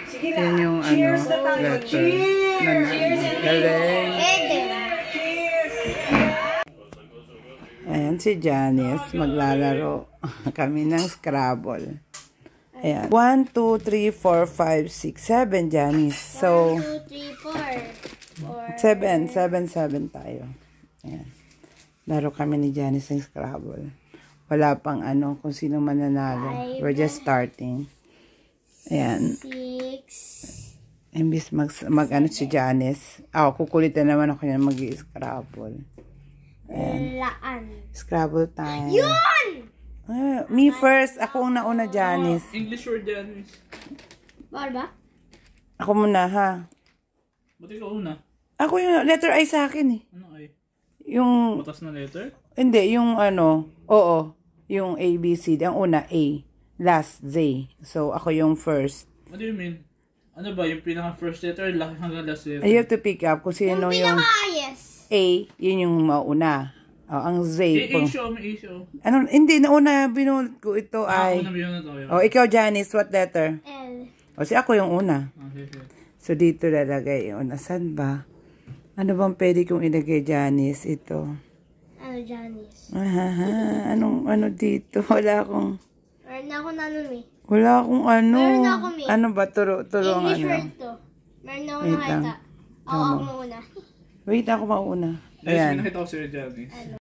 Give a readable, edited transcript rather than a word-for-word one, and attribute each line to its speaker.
Speaker 1: Sige na.
Speaker 2: Yan yung
Speaker 1: Cheers
Speaker 2: ano,
Speaker 1: na tayo.
Speaker 2: letter.
Speaker 1: Cheers! Cheers!
Speaker 2: Galing.
Speaker 1: Cheers!
Speaker 2: Ayan si Janice. Maglalaro kami ng Scrabble. Ayan. 1, 2, 3, 4, 5, 6, 7, Janice. So,
Speaker 3: 1, 2, 3, 4.
Speaker 2: 7 tayo. Ayan. Laro kami ni Janice ng Scrabble. Wala pang ano kung sino mananalo. We're just starting. Ayan.
Speaker 3: 6.
Speaker 2: Imbis mag ano si Janice. Kukulitan naman ako yan mag-i-Scrabble. Ayan.
Speaker 3: Laan.
Speaker 2: Scrabble time.
Speaker 3: Yun!
Speaker 2: Me first. Ako ang nauna, Janice.
Speaker 4: English word Janice.
Speaker 3: Bawal ba?
Speaker 2: Ako muna, ha?
Speaker 4: Ba't ikaw una?
Speaker 2: Ako yung letter I sa akin, eh.
Speaker 4: Ano ay?
Speaker 2: Yung,
Speaker 4: Butas na letter?
Speaker 2: hindi, yung ano, oo. Yung A, B, C. Ang una, A. Last, Z. So, ako yung first.
Speaker 4: What do you mean? Ano ba? Yung pinaka first letter laki hanggang last letter?
Speaker 2: You have to pick up kung sino yung
Speaker 3: Pinaka-ayes.
Speaker 2: A, yun yung mauna. Ang Z.
Speaker 4: A-show, may A-show.
Speaker 2: Ano, hindi, nauna binunod ko ito ay.
Speaker 4: Ako na yun na to.
Speaker 2: Oh, ikaw, Janice, what letter?
Speaker 3: L.
Speaker 2: O, si ako yung una.
Speaker 4: Okay.
Speaker 2: So, dito lalagay yun. Saan ba? Ano bang pwede kong ilagay, Janice? Ito.
Speaker 3: Ano, Janice?
Speaker 2: Ano dito? Wala akong,
Speaker 3: Meron na ako nanon eh.
Speaker 2: wala akong ano.
Speaker 3: Meron na ako, May.
Speaker 2: Ano ba? Tulungan
Speaker 3: English
Speaker 2: ano.
Speaker 3: word to. Meron na ako
Speaker 2: Wait lang.
Speaker 3: nakita. Ako muna.
Speaker 2: Wait, ako mauna.
Speaker 4: Guys,
Speaker 2: Ayan.
Speaker 4: may nakita ko si Janice.